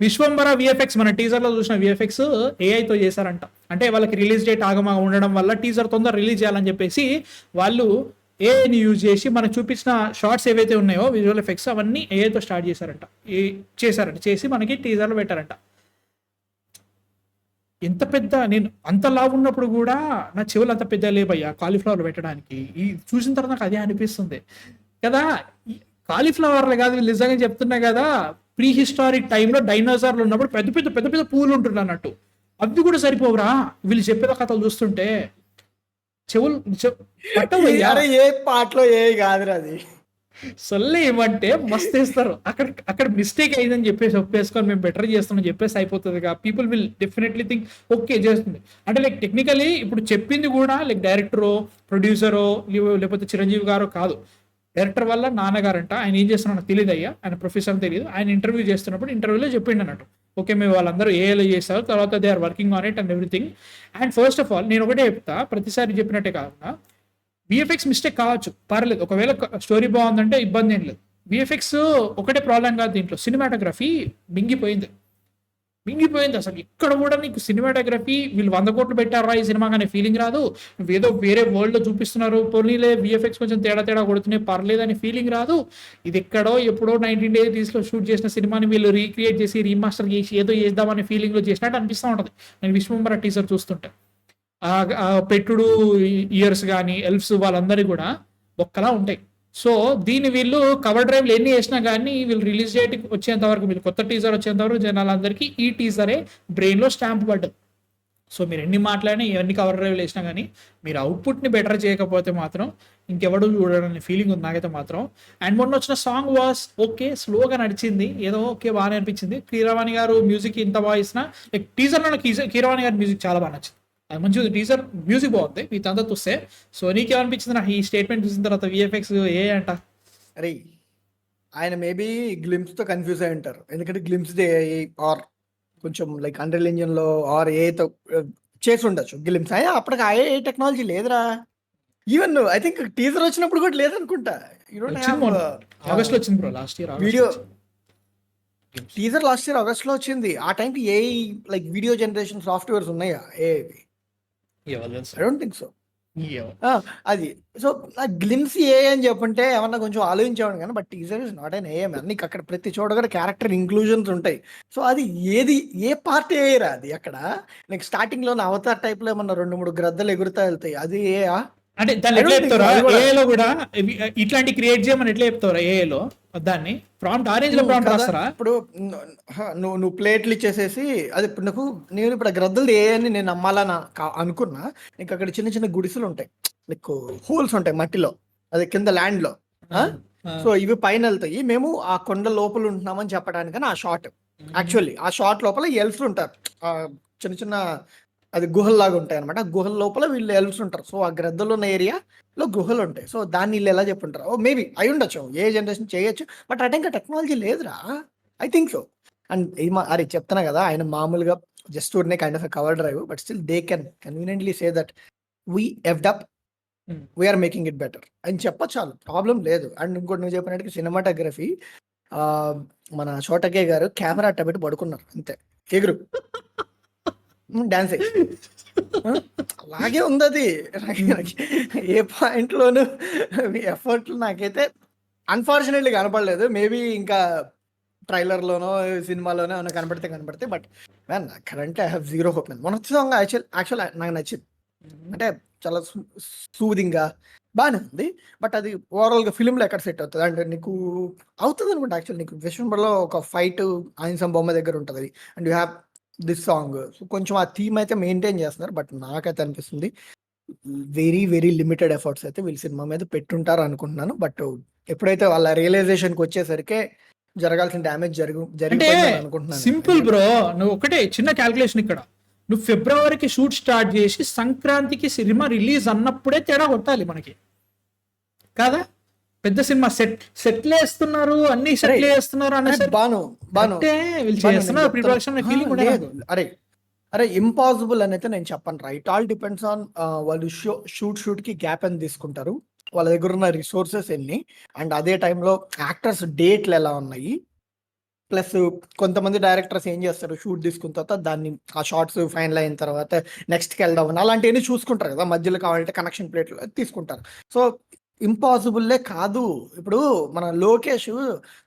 Vishwambhara VFX మన teaser లో చూసిన విఎఫ్ఎక్స్ ఏఐతో చేశారంట. అంటే వాళ్ళకి రిలీజ్ డేట్ ఆగమా ఉండడం వల్ల టీజర్ తొందర రిలీజ్ చేయాలని చెప్పేసి వాళ్ళు ఏఐని యూజ్ చేసి మనకు చూపించిన షార్ట్స్ ఏవైతే ఉన్నాయో విజువల్ ఎఫెక్ట్స్ అవన్నీ ఏఐతో స్టార్ట్ చేశారంట. చేసి మనకి టీజర్లో పెట్టారంట. ఎంత పెద్ద, నేను అంత లావు ఉన్నప్పుడు కూడా నా చెవులు అంత పెద్ద లేవయ్యా కాలీఫ్లవర్ పెట్టడానికి. ఈ చూసిన తర్వాత నాకు అదే అనిపిస్తుంది కదా. కాలీఫ్లవర్లు కాదు వీళ్ళు నిజంగా చెప్తున్నా కదా, ప్రీ హిస్టారిక్ టైంలో డైనోసార్లు ఉన్నప్పుడు పెద్ద పెద్ద పెద్ద పెద్ద పూలు ఉంటున్నాయి అన్నట్టు. అవి కూడా సరిపోవురా వీళ్ళు చెప్పేద కథలు చూస్తుంటే. చెవులు పట్టవయ్యా. ఏ పాటలో ఏ కాదురా అది. సొల్లే ఏమంటే మస్తు వేస్తారు. అక్కడ మిస్టేక్ అయిందని చెప్పేసి ఒప్పేసుకొని మేము బెటర్ చేస్తామని చెప్పేసి అయిపోతుంది. People will definitely think okay చేస్తుంది అంటే లైక్ టెక్నికలీ ఇప్పుడు చెప్పింది కూడా లైక్ డైరెక్టరో ప్రొడ్యూసరో లేకపోతే చిరంజీవి గారో కాదు, డైరెక్టర్ వల్ల నాన్నగారంట. ఆయన ఏం చేస్తున్నా నాకు తెలియదు అయ్యా, ఆయన ప్రొఫెషన్ తెలియదు. ఆయన ఇంటర్వ్యూ చేస్తున్నప్పుడు ఇంటర్వ్యూలో చెప్పిండు అన్నట్టు, ఓకే మేము వాళ్ళందరూ ఏఐలో చేస్తారు, తర్వాత they are working on it and everything. And first of all నేను ఒకటే చెప్తా, ప్రతిసారి చెప్పినట్టే కాకుండా విఎఫ్ఎక్స్ మిస్టేక్ కావచ్చు, పర్లేదు. ఒకవేళ స్టోరీ బాగుందంటే ఇబ్బంది ఏం లేదు. విఎఫ్ఎక్స్ ఒకటే ప్రాబ్లం కాదు దీంట్లో, సినిమాటోగ్రఫీ మింగిపోయింది అసలు. ఇక్కడ కూడా నీకు సినిమాటోగ్రఫీ వీళ్ళు 100 కోట్లు పెట్టారా ఈ సినిమా అనే ఫీలింగ్ రాదు. ఏదో వేరే వరల్డ్ లో చూపిస్తున్నారు, పోనీలే విఎఫ్ఎక్స్ కొంచెం తేడా కొడుతున్నాయి పర్లేదు అని ఫీలింగ్ రాదు. ఇది ఎక్కడో ఎప్పుడో 1980s లో షూట్ చేసిన సినిమాని వీళ్ళు రీక్రియేట్ చేసి రీమాస్టర్ చేసి ఏదో చేద్దామనే ఫీలింగ్ లో చేసినట్టు అనిపిస్తూ ఉంటుంది నేను విశ్వంబర టీజర్ చూస్తుంటే. పెట్టుడు ఇయర్స్ కానీ ఎల్ఫ్స్ వాళ్ళందరికీ కూడా ఒక్కలా ఉంటాయి. సో దీన్ని వీళ్ళు కవర్ డ్రైవ్లు ఎన్ని చేసినా కానీ వీళ్ళు రిలీజ్ డేట్ వచ్చేంత వరకు, వీళ్ళు కొత్త టీజర్ వచ్చేంత వరకు జనాలందరికీ ఈ టీజరే బ్రెయిన్లో స్టాంప్ పడ్డది. సో మీరు ఎన్ని మాట్లాడినా ఎన్ని కవర్ డ్రైవ్లు వేసినా కానీ మీరు అవుట్పుట్ని బెటర్ చేయకపోతే మాత్రం ఇంకెవడు చూడడానికి ఫీలింగ్ ఉంది నాకైతే మాత్రం. అండ్ మొన్న వచ్చిన సాంగ్ వాస్ ఓకే, స్లోగా నడిచింది, ఏదో ఓకే బాగానే అనిపించింది. కీరవాణి గారు మ్యూజిక్ ఇంత బాగా ఇచ్చినా లైక్ టీజర్లో కీరవాణి గారి మ్యూజిక్ చాలా బాగా నచ్చింది. అది మంచిది, టీజర్ మ్యూజిక్ బాగుంది మీతంతా చూస్తే. సో నీకేమనిపించింది నాకు ఈ స్టేట్మెంట్ చూసిన తర్వాత విఎఫ్ఎక్స్ ఏ అంట? అరే ఆయన మేబీ గ్లిమ్స్ తో కన్ఫ్యూజ్ అయి ఉంటారు, ఎందుకంటే గ్లిమ్స్ ఆర్ కొంచెం లైక్ అండర్ ఇంజిన్ లో ఆర్ ఏతో చేసి ఉండొచ్చు గ్లిమ్స్. అప్పటికి ఏ టెక్నాలజీ లేదురా. ఈవెన్ ఐ థింక్ టీజర్ వచ్చినప్పుడు కూడా లేదనుకుంటా. ఆగస్ట్ లో వచ్చింది bro, last year video teaser last year August లో వచ్చింది. ఆ టైంకి ఏ లైక్ వీడియో జనరేషన్ సాఫ్ట్వేర్స్ ఉన్నాయా? I don't think so. అది సో గ్లిమ్స్ ఏ అని చెప్పుంటే ఏమన్నా కొంచెం ఆలోచించేవాడు కానీ, but teaser is not an AM. నీకు అక్కడ ప్రతి చోట కూడా క్యారెక్టర్ ఇంక్లూజన్స్ ఉంటాయి. సో అది ఏది ఏ పార్ట్ ఏరా అది? అక్కడ నీకు స్టార్టింగ్ లో అవతార్ టైప్ లో ఏమన్నా 2-3 గ్రద్దలు ఎగురుతా వెళ్తాయి, అది ఏయా? అంటే దాన్ని ఎట్లా చెప్తారా ఏఐలో కూడా ఇట్లాంటి క్రియేట్ చేయమని ఎట్లా చెప్తారా ఏఐలో? దాన్ని ప్రాంప్ట్ ఆరేంజ్ లో ప్రాంప్ట్ రాస్తారా? ఇప్పుడు నువ్వు ప్లేట్లు ఇచ్చేసేసి అది నేను ఇప్పుడు గ్రద్దలు ఏ అని నేను నమ్మాలని అనుకున్నా. నీకు అక్కడ చిన్న చిన్న గుడిసెలు ఉంటాయి, లైక్ హోల్స్ ఉంటాయి మట్టిలో, అది కింద ల్యాండ్ లో. సో ఇవి పైన వెళ్తాయి, మేము ఆ కొండ లోపల ఉంటున్నామని చెప్పడానికని ఆ షార్ట్. యాక్చువల్లీ ఆ షార్ట్ లోపల ఎల్ఫ్స్ ఉంటారు, చిన్న చిన్న అది గుహల్లాగా ఉంటాయి అనమాట. గుహల లోపల వీళ్ళు ఎల్ఫ్స్ ఉంటారు. సో ఆ గ్రద్దలు ఉన్న ఏరియాలో గుహలు ఉంటాయి. సో దాన్ని వీళ్ళు ఎలా చెప్పుంటారు? ఓ మేబీ అయి ఉండొచ్చు, ఏ జనరేషన్ చేయొచ్చు, బట్ అంటే ఇంకా టెక్నాలజీ లేదురా. I think so. అండ్ అరే చెప్తున్నా కదా, ఆయన మామూలుగా జస్ట్ ఊరినే kind of cover drive, but still they can conveniently say that we effed up, we are making it better అని చెప్పచ్చు, చాలు, ప్రాబ్లం లేదు. అండ్ ఇంకోటి నువ్వు చెప్పినట్టు సినిమాటోగ్రఫీ, మన చోటకే గారు కెమెరా అట్టబెట్టి పడుకున్నారు అంతే, ఎగురు డాన్స్ అలాగే ఉంది అది. ఏ పాయింట్ లోను ఎఫర్ట్లు నాకైతే అన్ఫార్చునేట్లీ కనపడలేదు. మేబీ ఇంకా ట్రైలర్ లోనో సినిమాలోనో ఏమైనా కనపడితే but man currently I have zero hope. మన సాంగ్ యాక్చువల్ నాకు నచ్చింది, అంటే చాలా సూదింగ్ గా బాగానే ఉంది. బట్ అది ఓవరాల్ గా ఫిల్మ్ లో ఎక్కడ సెట్ అవుతుంది అంటే నీకు అవుతుంది అనుకుంటా. యాక్చువల్ నీకు విశ్వంబర్లో ఒక ఫైట్ ఆయిన్సం బొమ్మ దగ్గర ఉంటుంది, and you have this song. So కొంచెం ఆ థీమ్ అయితే మెయింటైన్ చేస్తున్నారు, బట్ నాకైతే అనిపిస్తుంది వెరీ వెరీ లిమిటెడ్ ఎఫర్ట్స్ అయితే వీళ్ళు సినిమా మీద పెట్టుంటారు అనుకుంటున్నాను. బట్ ఎప్పుడైతే వాళ్ళ రియలైజేషన్కి వచ్చేసరికి జరగాల్సిన డ్యామేజ్ జరిగిపోయింది అనుకుంటున్నాను. సింపుల్ బ్రో, నువ్వు ఒకటే చిన్న క్యాల్కులేషన్ ఇక్కడ. నువ్వు ఫిబ్రవరికి షూట్ స్టార్ట్ చేసి సంక్రాంతికి సినిమా రిలీజ్ అన్నప్పుడే తేడా కొట్టాలి మనకి కాదా? పెద్ద సినిమా సెట్లు వేస్తున్నారు, అన్ని సెట్లు వేస్తున్నారు అరే ఇంపాసిబుల్ అని అయితే నేను చెప్పను రా. ఇట్ ఆల్ డిపెండ్స్ ఆన్ వాళ్ళు షూట్ కి గ్యాప్ అని తీసుకుంటారు, వాళ్ళ దగ్గర ఉన్న రిసోర్సెస్ ఎన్ని, అండ్ అదే టైంలో యాక్టర్స్ డేట్లు ఎలా ఉన్నాయి, ప్లస్ కొంతమంది డైరెక్టర్స్ ఏం చేస్తారు, షూట్ తీసుకున్న తర్వాత దాన్ని ఆ షార్ట్స్ ఫైనల్ అయిన తర్వాత నెక్స్ట్కి వెళ్దాం అని అలాంటివన్నీ చూసుకుంటారు కదా, మధ్యలో కావాలంటే కనెక్షన్ ప్లేట్లు తీసుకుంటారు. సో ఇంపాసిబుల్లే కాదు. ఇప్పుడు మన లోకేష్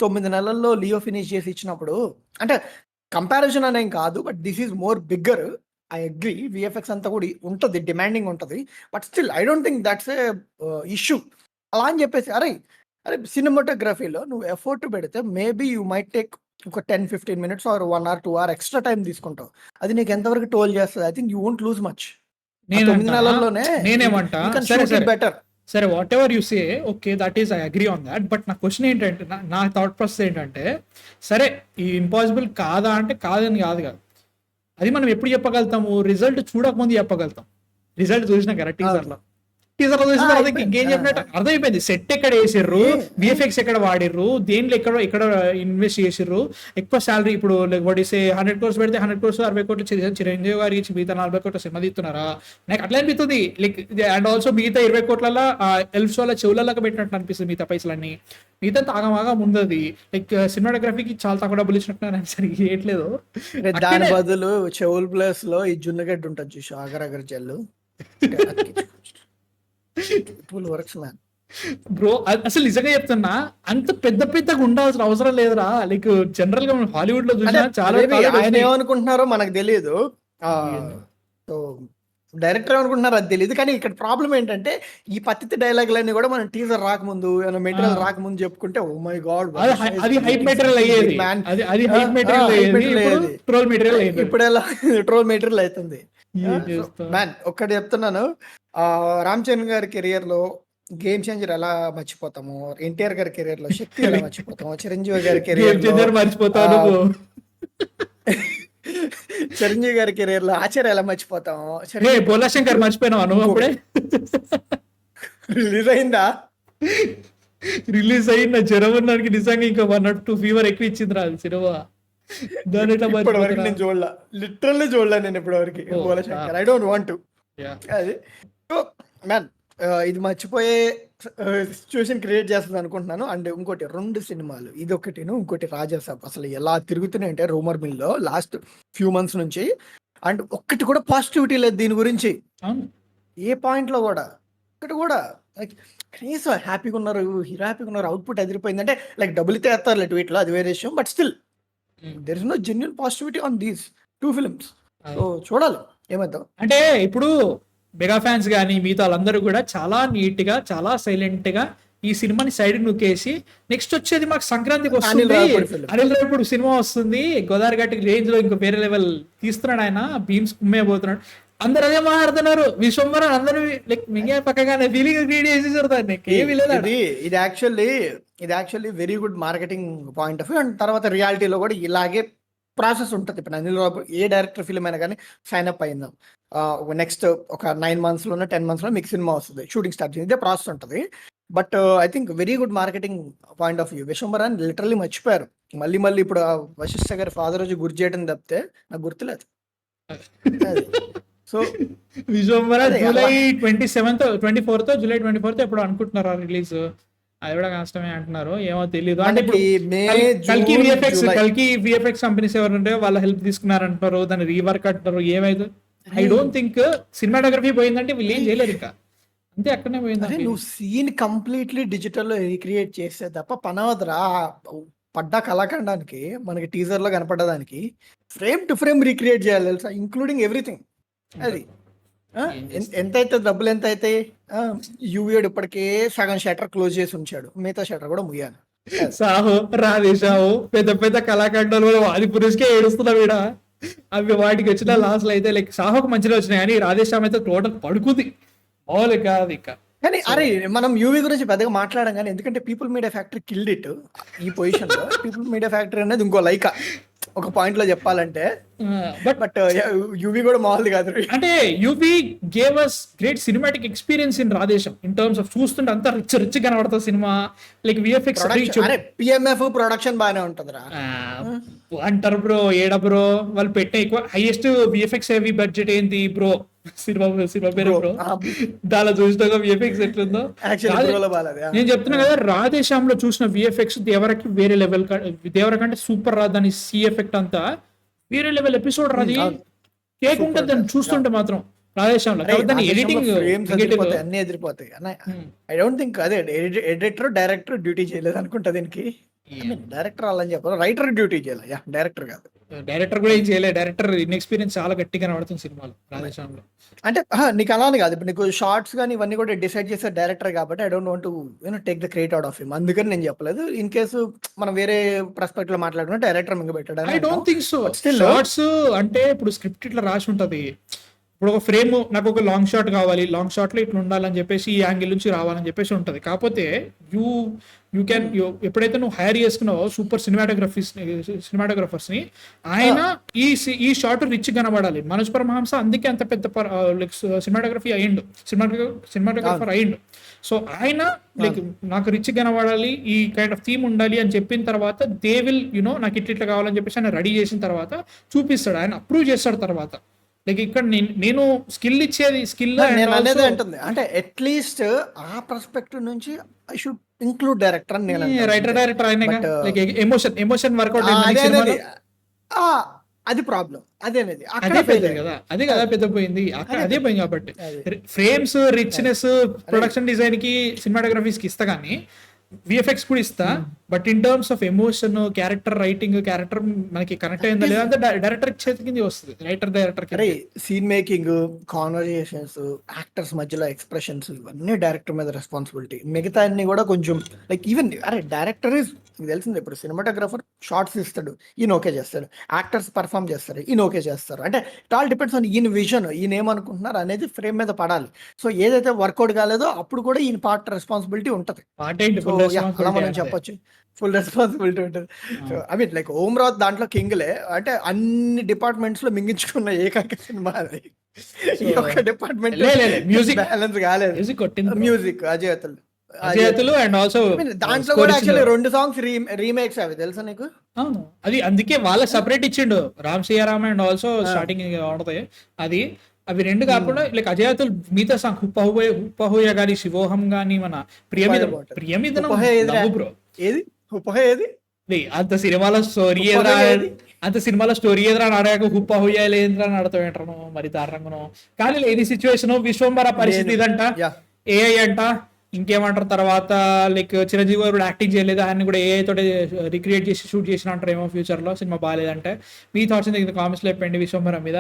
9 నెలల్లో లియో ఫినిష్ చేసి ఇచ్చినప్పుడు, అంటే కంపారిజన్ అనేం కాదు, but this is more bigger. I agree, VFX అంతా కూడా ఉంటుంది, డిమాండింగ్ ఉంటుంది, but still I don't think that's a issue. అలా అని చెప్పేసి అరే అరే సినిమాటోగ్రఫీలో నువ్వు ఎఫర్ట్ పెడితే మేబీ యూ మైట్ టేక్ ఒక 10-15 minutes or 1 hour 2 hour extra time తీసుకుంటావు. అది నీకు ఎంతవరకు టోల్ చేస్తుంది? I think you won't lose much. 9 నెలల్లోనే నేనేమంటా, సరే సరే బెటర్. సరే whatever you say, okay that is I agree on that. But నా క్వశ్చన్ ఏంటంటే, నా థాట్ ప్రాసెస్ ఏంటంటే, సరే ఈ ఇంపాసిబుల్ కాదా అంటే కాదని కాదు కదా, అది మనం ఎప్పుడు చెప్పగలుగుతాము? రిజల్ట్ చూడకముందు చెప్పగలుగుతాం. రిజల్ట్ చూసినా కదా, టీజర్లో చూసిన తర్వాత ఇంకేం చెప్పినట్టు అర్థమైపోయింది. సెట్ ఎక్కడ వేసిర్రు, విఎఫ్ఎక్స్ ఎక్కడ వాడిర్రు, దేంట్లో ఎక్కడ ఇన్వెస్ట్ చేసిర్రు, ఎక్కువ శాలరీ. ఇప్పుడు వాట్ ఈస్ 100 crores పెడితే 100 crores 60 కోట్లు చిరంజీవి గారికి మిగతా 40 కోట్ల సినిమా తీస్తున్నారా? నాకు అట్లా అనిపిస్తుంది. లైక్ అండ్ ఆల్సో మిగతా 20 కోట్లలో ఎల్ఫ్స్ వల్ల చెవులలోకి పెట్టినట్టు అనిపిస్తుంది మిగతా పైసలన్నీ. మిగతా తాగమాగా ముందది. లైక్ సినిమాటోగ్రఫీకి చాలా తక్కువ డబ్బులు ఇచ్చినట్టు సరిగ్గా చేయట్లేదు. దాని బదులు చెవుల్ ప్లేస్ లో ఈ జున్నగడ్డ ఉంటుంది చూసి అగర్ అగర్ జల్లు వర్క్స్ మ్యాన్. బ్రో అసలు నిజంగా చెప్తున్నా, అంత పెద్దగా ఉండాల్సిన అవసరం లేదురా. లైక్ జనరల్ గా హాలీవుడ్ లో చూసినా చాలా ఆయన ఏమనుకుంటున్నారో మనకు తెలియదు, సో డైరెక్టర్ ఏమనుకుంటున్నారో అది తెలియదు. కానీ ఇక్కడ ప్రాబ్లం ఏంటంటే ఈ పత్తి డైలాగులన్నీ కూడా మనం టీజర్ రాకముందు మెటీరియల్ రాకముందు చెప్పుకుంటే ఓ మై గాడ్ అది హైప్ మెటీరియల్ అయ్యేది, అది హైప్ మెటీరియల్ అయ్యేది, ట్రోల్ మెటీరియల్ అయ్యేది. ఇప్పుడు ఎలా ట్రోల్ మెటీరియల్ అవుతుంది. మ్యాన్ ఒక్కటి చెప్తున్నాను, రామ్ చరణ్ గారి కెరియర్ లో గేమ్ చేంజర్ ఎలా మర్చిపోతాము, ఎన్టీఆర్ గారి కెరియర్ లో శక్తి ఎలా మర్చిపోతాము, చిరంజీవి గారి కెరియర్ మర్చిపోతాను, చిరంజీవి గారి కెరియర్ లో ఆచార్య ఎలా మర్చిపోతాము, బోలాశంకర్ మర్చిపోయినావా నువ్వు? అప్పుడే రిలీజ్ అయిందా జ్వరం ఉన్నానికి నిజంగా ఇంకా 1 or 2 ఫీవర్ ఎక్కువ ఇచ్చింది రా సినిమా. దాని ఇప్పటివరకు నేను చూడలా, లిటరల్లీ చూడలా నేను ఇప్పటివరకు Bhola Shankar. I don't want to. అది మ్యాన్ ఇది మర్చిపోయే సిచ్యువేషన్ క్రియేట్ చేస్తుంది అనుకుంటున్నాను. అండ్ ఇంకోటి 2 సినిమాలు, ఇది ఒకటిను ఇంకోటి రాజాసాబ్ అసలు ఎలా తిరుగుతున్నాయి అంటే రూమర్ మిల్ లో లాస్ట్ ఫ్యూ మంత్స్ నుంచి. అండ్ ఒక్కటి కూడా పాజిటివిటీ లేదు దీని గురించి, ఏ పాయింట్ లో కూడా ఒకటి కూడా. లైక్ కనీసం హ్యాపీగా ఉన్నారు, హీరో హ్యాపీగా ఉన్నారు, అవుట్పుట్ ఎదిరిపోయింది అంటే లైక్ డబ్బులు అయితే వేస్తారు ట్వీట్ లో, అది వేరే విషయం. But still there is no genuine positivity on these 2 films. So చూడాలి ఏమవుతాం. అంటే ఇప్పుడు మెగా ఫ్యాన్స్ కానీ మిగతా వాళ్ళందరూ కూడా చాలా నీట్ గా చాలా సైలెంట్ గా ఈ సినిమాని సైడ్ నూకేసి నెక్స్ట్ వచ్చేది మాకు సంక్రాంతికి వస్తుంది, అనిల్ రావిపూడి సినిమా వస్తుంది, గోదావరి గట్టి రేంజ్ లో ఇంకా వేరే లెవెల్ తీస్తున్నాడు ఆయన, బీమ్స్ కుమ్మే పోతున్నాడు, అందరు అదే మాట్లాడుతున్నారు. విశ్వంబరన్ అందరూ లైక్ మింగే పక్కగానే ఫీలింగ్ క్రియేట్ చేసేసారు. ఇది actually very good marketing point of view. And తర్వాత రియాలిటీలో కూడా ఇలాగే ప్రాసెస్ ఉంటుంది. ఇప్పుడు అనిల్ రావిపూడి ఏ డైరెక్టర్ ఫిల్మ్ అయినా కానీ సైన్ అప్ అయిందాం, నెక్స్ట్ ఒక 9 months 10 months మీకు సినిమా వస్తుంది, షూటింగ్ స్టార్ట్ చేసి ఇదే ప్రాసెస్ ఉంటుంది. But I think very good marketing point of view. Vishwambharan literally మర్చిపోయారు, మళ్ళీ ఇప్పుడు వశిష్ఠ గారి ఫాదర్ రోజు గుర్తు చేయడం తప్పితే నాకు గుర్తులేదు. So విశ్వంబరన్ July 24th July 24th ఎప్పుడు అనుకుంటున్నారు రిలీజ్, అది కూడా కష్టమే అంటున్నారు, ఏమో తెలియదు. అంటే కల్కి విఎఫ్ఎక్స్ కంపెనీస్ ఎవరు ఉంటే వాళ్ళ హెల్ప్ తీసుకున్నారంటారు, దాన్ని రీవర్క్ అంటారు, ఏమైంది ఐ డోంట్ థింక్. సినిమాటోగ్రఫీ పోయిందంటే వీళ్ళు ఏం చేయలేరు ఇంకా, అంతే అక్కడనే పోయింది. నువ్వు సీన్ కంప్లీట్లీ డిజిటల్ లో రీక్రియేట్ చేస్తే తప్ప పనవద్రా. పడ్డ కళాఖండానికి మనకి టీజర్ లో కనపడడానికి ఫ్రేమ్ టు ఫ్రేమ్ రీక్రియేట్ చేయాలి తెలుసా, ఇంక్లూడింగ్ ఎవ్రీథింగ్. అది ఎంత అయితే డబ్బులు ఎంత అయితే యూవీడు ఇప్పటికే సగం షటర్ క్లోజ్ చేసి ఉంచాడు, మిగతా షటర్ కూడా ముయ్యాలి. సాహో రాధేశాహో పెద్ద కళాఖండాలు అది పురుషుకే ఏడుస్తున్నా వీడ, అవి వాటికి వచ్చిన లాస్లు అయితే లైక్ సాహోకు మంచిగా వచ్చినాయి కానీ రాధేశ్యామ్ అయితే టోటల్ పడుకుంది మామూలు కాదు ఇంకా. కానీ అరే మనం యూవీ గురించి పెద్దగా మాట్లాడడం కానీ, ఎందుకంటే people media factory killed it. ఈ పొజిషన్ లో పీపుల్ మీడియా ఫ్యాక్టరీ అనేది ఇంకో లైకా ఒక పాయింట్ లో చెప్పాలంటే. బట్ యూవీ కూడా మామూలు కాదు. అంటే UV gave us great cinematic experience in Radhe Shyam in terms of చూస్తుంటే అంత రిచ్ కనబడుతుంది సినిమా. లైక్ విఎఫ్ఎక్స్ పిఎంఎఫ్ ప్రొడక్షన్ బాగానే ఉంటది రా అంటారు బ్రో, ఏడా బ్రో వాళ్ళు పెట్టే ఎక్కువ హైయెస్ట్ విఎఫ్ఎక్స్ హెవీ బడ్జెట్ ఏంటి బ్రో, సినిమా సినిమా పేరు బ్రో, దానిలో చూసినాక విఎఫ్ఎక్స్ ఎట్లుందో. యాక్చువల్లీ రాధే- బ్రోలో బాగాలేదు. నేను చెప్తున్నా కదా, రాధేశ్యామ్లో చూసిన విఎఫ్ఎక్స్ దేవరకి వేరే లెవెల్, దేవరకంటే సూపర్ రా. దాని సి ఎఫెక్ట్ అంతా వేరే లెవెల్ ఎపిసోడ్ రాది. అవును. కేక్ ఉంటుంది దాన్ని చూస్తుంటే మాత్రం రాధేశ్యామ్లో. కాబట్టి దాని ఎడిటింగ్ అన్ని ఎదిరిపోతాయి. ఐ డోంట్ థింక్ అదే ఎడిటర్ డైరెక్టర్ డ్యూటీ చేయలేదు అనుకుంటా దీనికి. డైరెక్టర్ అలాని చెప్పాలి, రైటర్ డ్యూటీ చేయాలి, డైరెక్టర్ కాదు. డైరెక్టర్ కూడా ఏం చేయలేదు. డైరెక్టర్ ఇన్ఎక్స్పీరియన్స్ చాలా గట్టిగా కనబడుతుంది సినిమాలో రాధేశ్యామ్లో. అంటే నీకు అలానే కాదు, ఇప్పుడు నీకు షార్ట్స్ కానీ ఇవన్నీ కూడా డిసైడ్ చేసే డైరెక్టర్ కాబట్టి I don't want to take the credit out of him. అందుకని నేను చెప్పలేదు. ఇన్ కేసు మనం వేరే పర్స్పెక్టివ్ లో మాట్లాడుకుంటే డైరెక్టర్ మింగ పెట్టాడు. I don't think so. Shorts అంటే ఇప్పుడు స్క్రిప్ట్ ఇట్లా రాసి ఉంటది. ఇప్పుడు ఒక ఫ్రేమ్, నాకు ఒక లాంగ్ షాట్ కావాలి, లాంగ్ షాట్ లో ఇట్లా ఉండాలని చెప్పేసి ఈ యాంగిల్ నుంచి రావాలని చెప్పేసి ఉంటది. కాకపోతే యూ క్యాన్ ఎప్పుడైతే నువ్వు హైర్ చేసుకున్నావో సూపర్ సినిమాటోగ్రఫర్స్ ని, ఆయన ఈ షాట్ రిచ్ కనబడాలి. మనోజ్ పరమహంస అందుకే అంత పెద్ద సినిమాటోగ్రఫర్ అయ్యిండు. సో ఆయన లైక్ నాకు రిచ్ కనబడాలి, ఈ కైండ్ ఆఫ్ థీమ్ ఉండాలి అని చెప్పిన తర్వాత దే విల్ నాకు ఇట్లా కావాలని చెప్పేసి ఆయన రెడీ చేసిన తర్వాత చూపిస్తాడు, ఆయన అప్రూవ్ చేస్తాడు తర్వాత. లైక్ ఇక్కడ నేను స్కిల్ ఇచ్చేది స్కిల్ నేను అనేది అంటుంది అంటే అట్లీస్ట్ ఆ పర్స్పెక్టివ్ నుంచి ఐ షుడ్ ఇంక్లూడ్ డైరెక్టర్ అని నేను రైటర్ ఆయన లైక్ ఎమోషన్ వర్కౌట్ అది ప్రాబ్లం. అదేనేది అదే పోయింది కదా, అదే కదా పెద్ద పోయింది అక్కడ, అదే పోయింది. కాబట్టి ఫ్రేమ్స్ రిచ్నెస్ ప్రొడక్షన్ డిజైన్ కి సినిమాటోగ్రఫీస్ కి ఇస్తా కానీ విఎఫ్ఎక్స్ కూడా ఇస్తా. But in terms of emotion, character writing, character మనకి కనెక్ట్ అయిందా లేదా అంటే డైరెక్టర్ చేతి కింద వస్తుంది. డైరెక్టర్ అరే సీన్ మేకింగ్, కాన్వర్జేషన్స్, యాక్టర్స్ మధ్యలో ఎక్స్ప్రెషన్స్, ఇవన్నీ డైరెక్టర్ మీద రెస్పాన్సిబిలిటీ. మిగతా అన్ని కూడా కొంచెం లైక్ ఈవెన్ అరే డైరెక్టర్ ఇస్ తెలిసింది. ఇప్పుడు సినిమాటోగ్రఫర్ షార్ట్స్ ఇస్తాడు, ఈయన ఓకే చేస్తాడు. యాక్టర్స్ పర్ఫామ్ చేస్తారు, ఈయన ఓకే చేస్తారు. అంటే ఇట్ ఆల్ డిపెండ్స్ ఆన్ ఈయన విజన్, ఈయన ఏమనుకుంటున్నారు అనేది ఫ్రేమ్ మీద పడాలి. సో ఏదైతే వర్కౌట్ కాలేదో అప్పుడు కూడా ఈయన పార్ట్ రెస్పాన్సిబిలిటీ ఉంటది. అలా మనం చెప్పొచ్చు, ఫుల్ రెస్పాన్సిబిలిటీ ఉంటుంది. సో ఐ మీన్ లైక్ ఓం రావు దాంట్లో కింగ్లే, అంటే అన్ని డిపార్ట్మెంట్స్ లో మింగించుకున్న ఏకైక సినిమా అది. ఈ ఒక్క డిపార్ట్మెంట్ మ్యూజిక్ బ్యాలెన్స్ కాలేదు. మ్యూజిక్ అజయతులు అండ్ ఆల్సో దాంట్లో కూడా యాక్చువల్లీ 2 సాంగ్స్ రీమేక్స్ అవి తెలుసా నీకు? అది అందుకే వాళ్ళ సపరేట్ ఇచ్చిండు Ram Siyaram and also starting ఉంటది అది. అవి రెండు కాకుండా లైక్ అజయాతులు మిగతా సాంగ్ హుప్పహోయ గాని, శివోహం గాని, మన ప్రియమిదనం బ్రో ఏది ఏది అంత సినిమాలో స్టోరీ ఎదురా, అంత సినిమాలో స్టోరీ ఎదురా అడగాక హుప్పహోయ లేదురా అని అడతావు ఏంటను మరి దారుణంగాను. కానీ ఇది సిచ్యువేషన్ విశ్వంబర పరిస్థితి ఇదంట, ఏఐ అంట, ఇంకేమంటారు తర్వాత లైక్ చిరంజీవి గారు యాక్టింగ్ చేయలేదు, ఆయన కూడా ఏఐ తోటి రిక్రియేట్ చేసి షూట్ చేసిన అంటారు ఏమో ఫ్యూచర్ లో సినిమా బాగాలేదంటే. మీ థాట్స్ కామెంట్స్ లో చెప్పండి విశ్వంబర మీద.